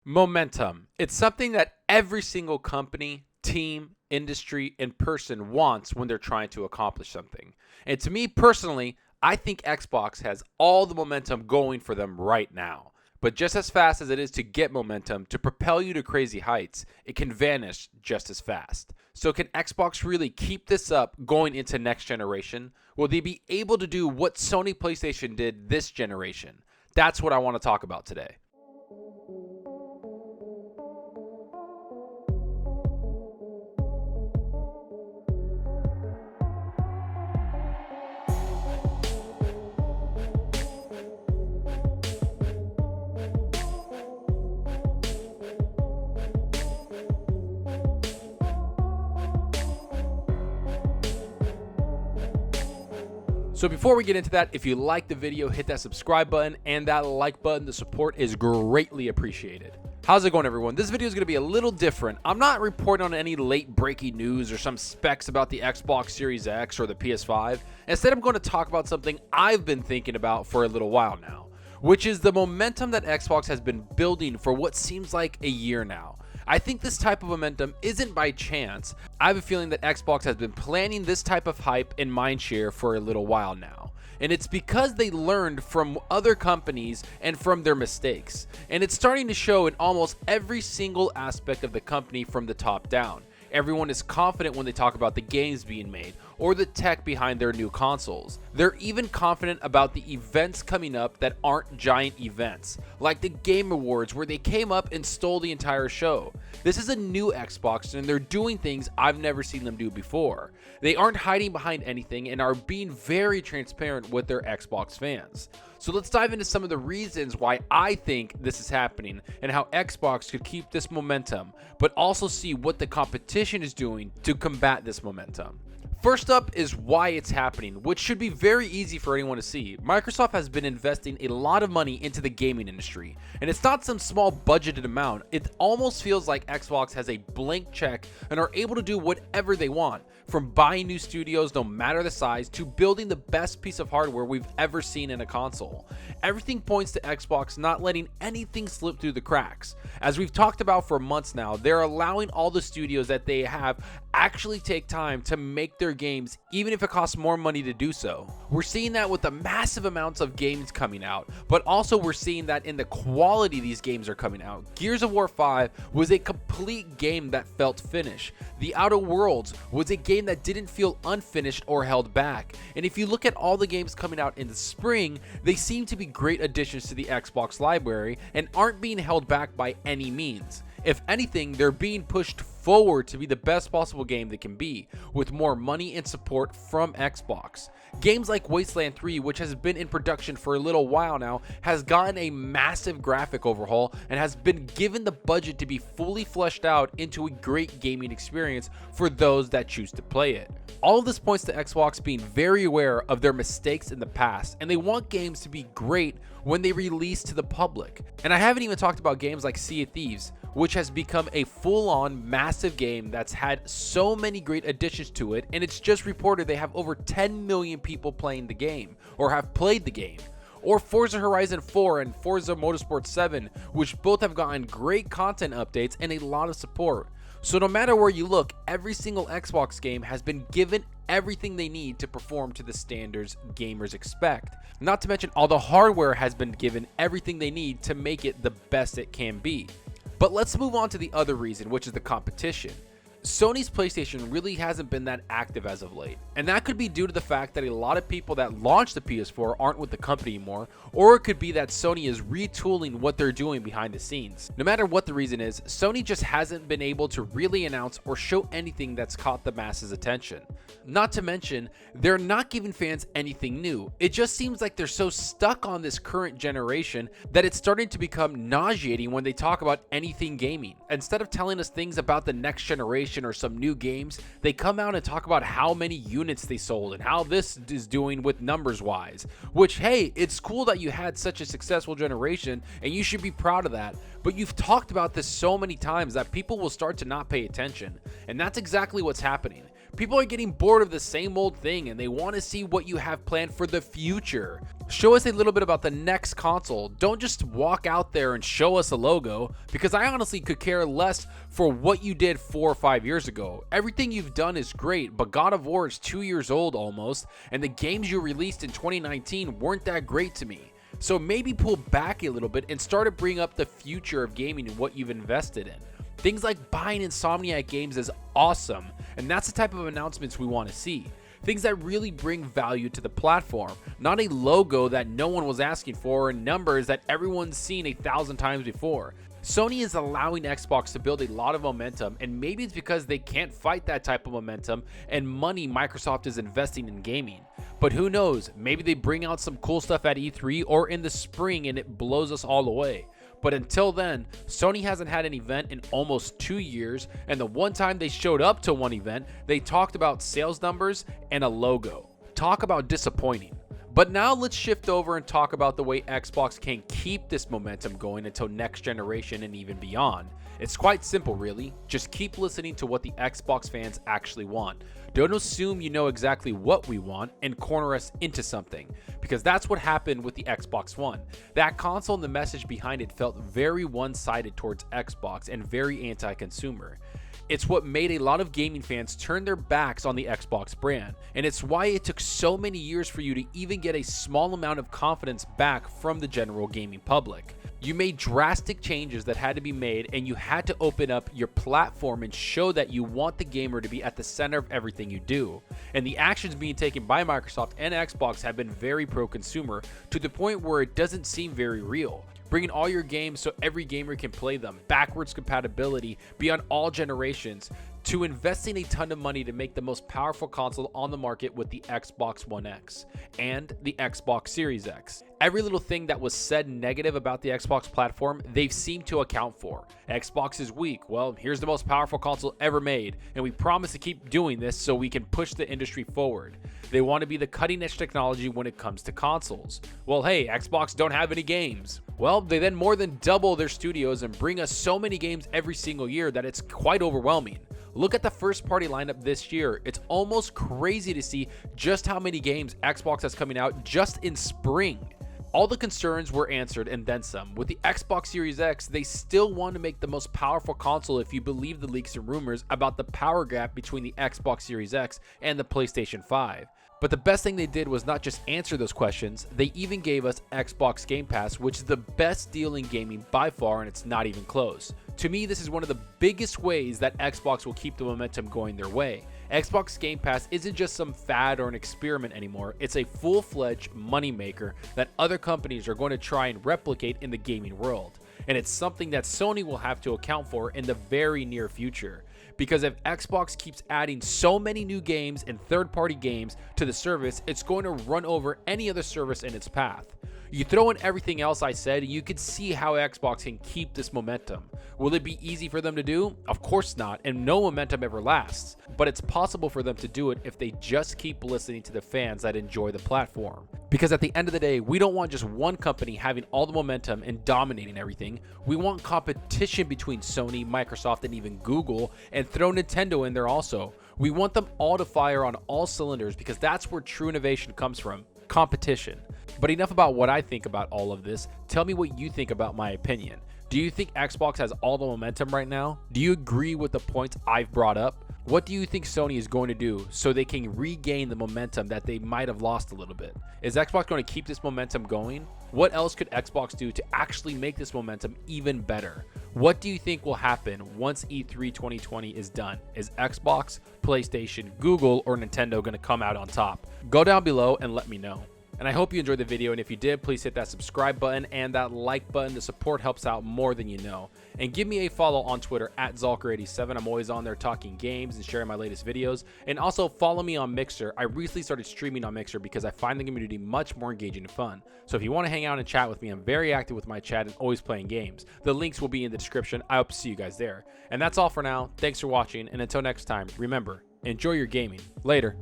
Momentum. It's something that every single company, team, industry, and person wants when they're trying to accomplish something. And to me personally, I think Xbox has all the momentum going for them right now. But just as fast as it is to get momentum to propel you to crazy heights, it can vanish just as fast. So can Xbox really keep this up going into next generation? Will they be able to do what Sony PlayStation did this generation? That's what I want to talk about today. So before we get into that, if you like the video, hit that subscribe button and that like button. The support is greatly appreciated. How's it going, everyone? This video is going to be a little different. I'm not reporting on any late breaking news or some specs about the Xbox Series X or the PS5. Instead, I'm going to talk about something I've been thinking about for a little while now, which is the momentum that Xbox has been building for what seems like a year now. I think this type of momentum isn't by chance. I have a feeling that Xbox has been planning this type of hype and mindshare for a little while now. And it's because they learned from other companies and from their mistakes. And it's starting to show in almost every single aspect of the company from the top down. Everyone is confident when they talk about the games being made or the tech behind their new consoles. They're even confident about the events coming up that aren't giant events, like the Game Awards where they came up and stole the entire show. This is a new Xbox and they're doing things I've never seen them do before. They aren't hiding behind anything and are being very transparent with their Xbox fans. So let's dive into some of the reasons why I think this is happening and how Xbox could keep this momentum, but also see what the competition is doing to combat this momentum. First up is why it's happening, which should be very easy for anyone to see. Microsoft has been investing a lot of money into the gaming industry, and it's not some small budgeted amount. It almost feels like Xbox has a blank check and are able to do whatever they want, from buying new studios no matter the size to building the best piece of hardware we've ever seen in a console. Everything points to Xbox not letting anything slip through the cracks. As we've talked about for months now, they're allowing all the studios that they have actually take time to make their games, even if it costs more money to do so. We're seeing that with the massive amounts of games coming out, but also we're seeing that in the quality these games are coming out. Gears of War 5 was a complete game that felt finished. The Outer Worlds was a game that didn't feel unfinished or held back. And if you look at all the games coming out in the spring, they seem to be great additions to the Xbox library and aren't being held back by any means. If anything, they're being pushed forward to be the best possible game they can be, with more money and support from Xbox. Games like Wasteland 3, which has been in production for a little while now, has gotten a massive graphic overhaul and has been given the budget to be fully fleshed out into a great gaming experience for those that choose to play it. All of this points to Xbox being very aware of their mistakes in the past, and they want games to be great when they release to the public. And I haven't even talked about games like Sea of Thieves, which has become a full-on massive game that's had so many great additions to it, and it's just reported they have over 10 million people playing the game or have played the game. Or Forza Horizon 4 and Forza Motorsport 7, which both have gotten great content updates and a lot of support. So no matter where you look, every single Xbox game has been given everything they need to perform to the standards gamers expect. Not to mention all the hardware has been given everything they need to make it the best it can be. But let's move on to the other reason, which is the competition. Sony's PlayStation really hasn't been that active as of late, and that could be due to the fact that a lot of people that launched the PS4 aren't with the company anymore, or it could be that Sony is retooling what they're doing behind the scenes. No matter what the reason is, Sony just hasn't been able to really announce or show anything that's caught the masses' attention. Not to mention, they're not giving fans anything new. It just seems like they're so stuck on this current generation that it's starting to become nauseating when they talk about anything gaming. Instead of telling us things about the next generation or some new games, they come out and talk about how many units they sold and how this is doing with numbers wise, which, hey, it's cool that you had such a successful generation and you should be proud of that, but you've talked about this so many times that people will start to not pay attention, and that's exactly what's happening. People are getting bored of the same old thing and they want to see what you have planned for the future. Show us a little bit about the next console. Don't just walk out there and show us a logo, because I honestly could care less for what you did 4 or 5 years ago. Everything you've done is great, but God of War is 2 years old almost, and the games you released in 2019 weren't that great to me. So maybe pull back a little bit and start to bring up the future of gaming and what you've invested in. Things like buying Insomniac games is awesome, and that's the type of announcements we want to see. Things that really bring value to the platform, not a logo that no one was asking for and numbers that everyone's seen 1,000 times before. Sony is allowing Xbox to build a lot of momentum, and maybe it's because they can't fight that type of momentum and money Microsoft is investing in gaming. But who knows, maybe they bring out some cool stuff at E3 or in the spring and it blows us all away. But until then, Sony hasn't had an event in almost 2 years, and the one time they showed up to one event, they talked about sales numbers and a logo. Talk about disappointing. But now let's shift over and talk about the way Xbox can keep this momentum going until next generation and even beyond. It's quite simple really, just keep listening to what the Xbox fans actually want. Don't assume you know exactly what we want and corner us into something, because that's what happened with the Xbox One. That console and the message behind it felt very one-sided towards Xbox and very anti-consumer. It's what made a lot of gaming fans turn their backs on the Xbox brand, and it's why it took so many years for you to even get a small amount of confidence back from the general gaming public. You made drastic changes that had to be made, and you had to open up your platform and show that you want the gamer to be at the center of everything you do. And the actions being taken by Microsoft and Xbox have been very pro-consumer, to the point where it doesn't seem very real. Bringing all your games so every gamer can play them, backwards compatibility beyond all generations, to investing a ton of money to make the most powerful console on the market with the Xbox One X and the Xbox Series X. Every little thing that was said negative about the Xbox platform, they've seemed to account for. Xbox is weak. Well, here's the most powerful console ever made, and we promise to keep doing this so we can push the industry forward. They want to be the cutting edge technology when it comes to consoles. Well, hey, Xbox don't have any games. Well, they then more than double their studios and bring us so many games every single year that it's quite overwhelming. Look at the first party lineup this year. It's almost crazy to see just how many games Xbox has coming out just in spring. All the concerns were answered and then some. With the Xbox Series X, they still want to make the most powerful console if you believe the leaks and rumors about the power gap between the Xbox Series X and the PlayStation 5. But the best thing they did was not just answer those questions, they even gave us Xbox Game Pass, which is the best deal in gaming by far, and it's not even close. To me, this is one of the biggest ways that Xbox will keep the momentum going their way. Xbox Game Pass isn't just some fad or an experiment anymore, it's a full-fledged moneymaker that other companies are going to try and replicate in the gaming world. And it's something that Sony will have to account for in the very near future. Because if Xbox keeps adding so many new games and third-party games to the service, it's going to run over any other service in its path. You throw in everything else I said, and you can see how Xbox can keep this momentum. Will it be easy for them to do? Of course not, and no momentum ever lasts. But it's possible for them to do it if they just keep listening to the fans that enjoy the platform. Because at the end of the day, we don't want just one company having all the momentum and dominating everything. We want competition between Sony, Microsoft, and even Google, and throw Nintendo in there also. We want them all to fire on all cylinders, because that's where true innovation comes from. Competition. But enough about what I think about all of this. Tell me what you think about my opinion. Do you think Xbox has all the momentum right now? Do you agree with the points I've brought up? What do you think Sony is going to do so they can regain the momentum that they might have lost a little bit? Is Xbox going to keep this momentum going? What else could Xbox do to actually make this momentum even better? What do you think will happen once E3 2020 is done? Is Xbox, PlayStation, Google, or Nintendo going to come out on top? Go down below and let me know. And I hope you enjoyed the video, and if you did, please hit that subscribe button and that like button. The support helps out more than you know. And give me a follow on Twitter at Zalker87. I'm always on there talking games and sharing my latest videos. And also follow me on Mixer. I recently started streaming on Mixer because I find the community much more engaging and fun. So if you want to hang out and chat with me, I'm very active with my chat and always playing games. The links will be in the description. I hope to see you guys there. And that's all for now. Thanks for watching, and until next time, remember, enjoy your gaming. Later.